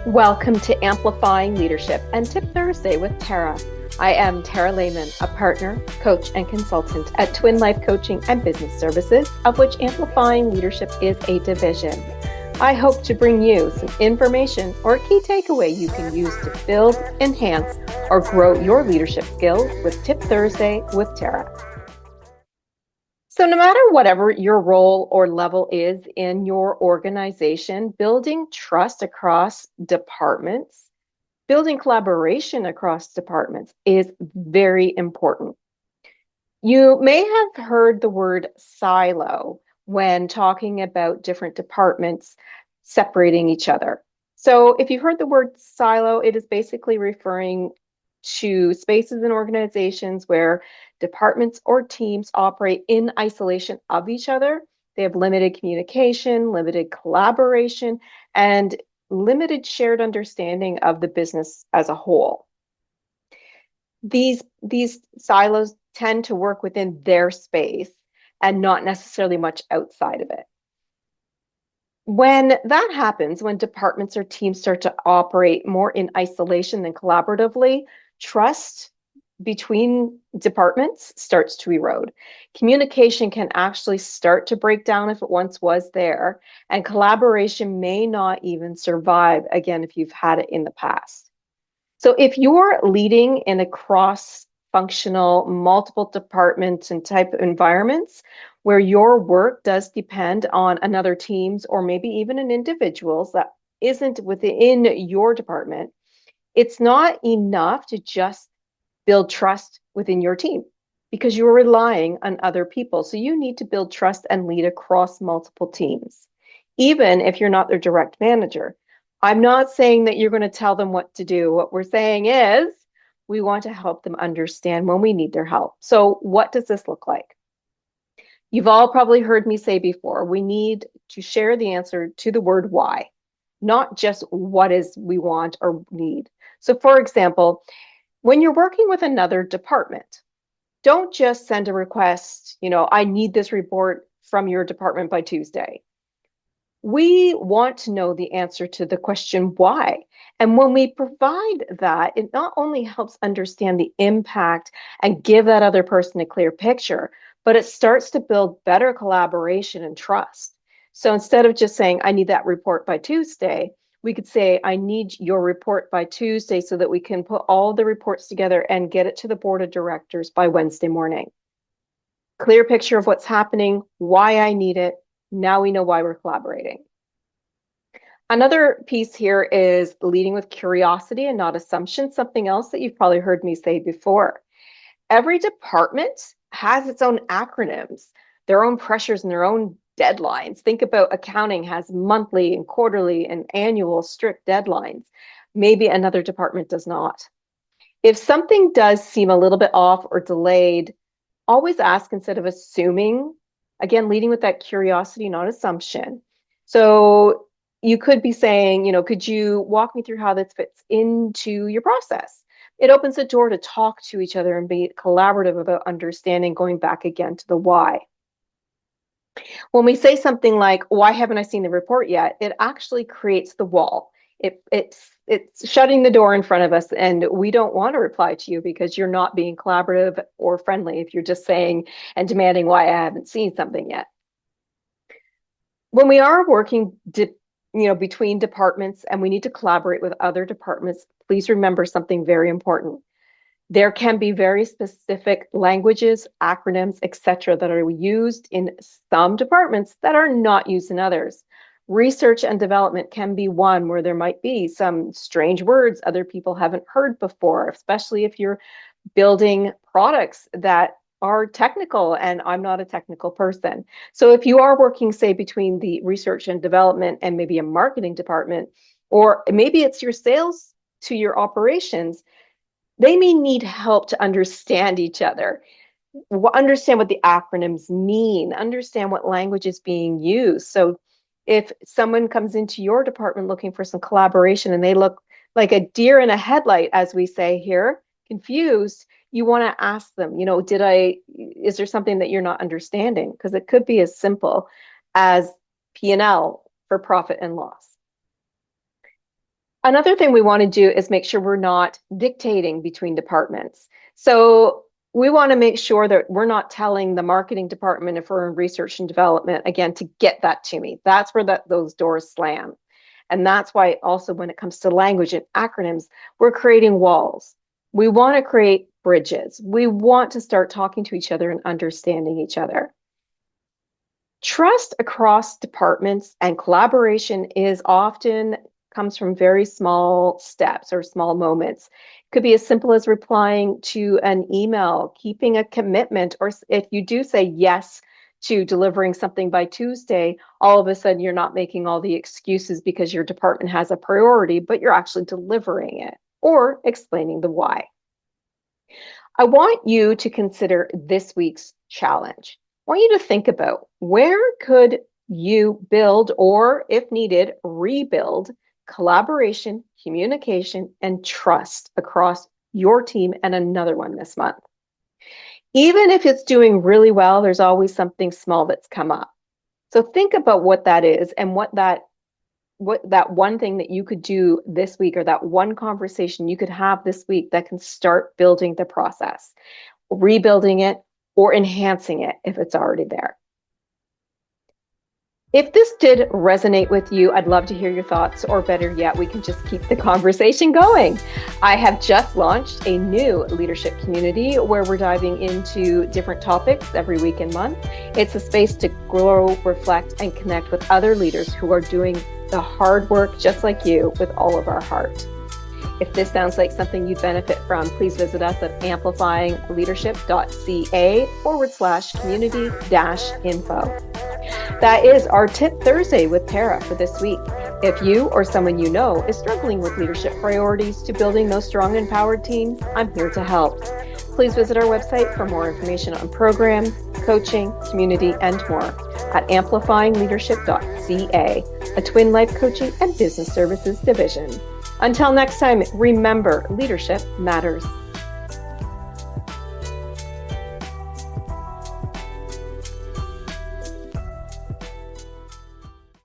Welcome to Amplifying Leadership and Tip Thursday with Tara. I am Tara Lehman, a partner, coach, and consultant at Twin Life Coaching and Business Services, of which Amplifying Leadership is a division. I hope to bring you some information or a key takeaway you can use to build, enhance, or grow your leadership skills with Tip Thursday with Tara. So no matter whatever your role or level is in your organization, building trust across departments, building collaboration across departments is very important. You may have heard the word silo when talking about different departments separating each other. So if you heard the word silo, it is basically referring to spaces and organizations where departments or teams operate in isolation of each other. They have limited communication, limited collaboration, and limited shared understanding of the business as a whole. These silos tend to work within their space and not necessarily much outside of it. When that happens, when departments or teams start to operate more in isolation than collaboratively, trust between departments starts to erode. Communication can actually start to break down if it once was there, and collaboration may not even survive again if you've had it in the past. So if you're leading in a cross-functional, multiple departments and type of environments where your work does depend on another team's or maybe even an individual's that isn't within your department, it's not enough to just build trust within your team because you're relying on other people. So you need to build trust and lead across multiple teams, even if you're not their direct manager. I'm not saying that you're going to tell them what to do. What we're saying is we want to help them understand when we need their help. So what does this look like? You've all probably heard me say before, we need to share the answer to the word why, not just what is we want or need. So for example, when you're working with another department, don't just send a request, I need this report from your department by Tuesday. We want to know the answer to the question why. And when we provide that, it not only helps understand the impact and give that other person a clear picture, but it starts to build better collaboration and trust. So instead of just saying, I need that report by Tuesday, we could say, I need your report by Tuesday so that we can put all the reports together and get it to the board of directors by Wednesday morning. Clear picture of what's happening, why I need it. Now we know why we're collaborating. Another piece here is leading with curiosity and not assumption, something else that you've probably heard me say before. Every department has its own acronyms, their own pressures and their own deadlines. Think about accounting has monthly and quarterly and annual strict deadlines. Maybe another department does not. If something does seem a little bit off or delayed, always ask instead of assuming. Again, leading with that curiosity, not assumption. So you could be saying, could you walk me through how this fits into your process? It opens the door to talk to each other and be collaborative about understanding, going back again to the why. When we say something like, why haven't I seen the report yet? It actually creates the wall. It's shutting the door in front of us, and we don't want to reply to you because you're not being collaborative or friendly if you're just saying and demanding why I haven't seen something yet. When we are working between departments and we need to collaborate with other departments, please remember something very important. There can be very specific languages, acronyms, etc., that are used in some departments that are not used in others. Research and development can be one where there might be some strange words other people haven't heard before, especially if you're building products that are technical and I'm not a technical person. So if you are working, say, between the research and development and maybe a marketing department, or maybe it's your sales to your operations, they may need help to understand each other, understand what the acronyms mean, understand what language is being used. So if someone comes into your department looking for some collaboration and they look like a deer in a headlight, as we say here, confused, you want to ask them, is there something that you're not understanding? Because it could be as simple as P&L for profit and loss. Another thing we want to do is make sure we're not dictating between departments. So we want to make sure that we're not telling the marketing department if we're in research and development, again, to get that to me. That's where those doors slam. And that's why also when it comes to language and acronyms, we're creating walls. We want to create bridges. We want to start talking to each other and understanding each other. Trust across departments and collaboration is often comes from very small steps or small moments. It could be as simple as replying to an email, keeping a commitment, or if you do say yes to delivering something by Tuesday, all of a sudden you're not making all the excuses because your department has a priority, but you're actually delivering it or explaining the why. I want you to consider this week's challenge. I want you to think about where could you build or, if needed, rebuild collaboration, communication, and trust across your team and another one this month. Even if it's doing really well, there's always something small that's come up. So think about what that is and what that one thing that you could do this week, or that one conversation you could have this week that can start building the process, rebuilding it or enhancing it if it's already there. If this did resonate with you, I'd love to hear your thoughts, or better yet, we can just keep the conversation going. I have just launched a new leadership community where we're diving into different topics every week and month. It's a space to grow, reflect, and connect with other leaders who are doing the hard work just like you with all of our heart. If this sounds like something you'd benefit from, please visit us at amplifyingleadership.ca/community-info. That is our Tip Thursday with Tara for this week. If you or someone you know is struggling with leadership priorities to building those strong, empowered teams, I'm here to help. Please visit our website for more information on programs, coaching, community, and more at amplifyingleadership.ca, a Twin Life coaching and business services division. Until next time, remember, leadership matters.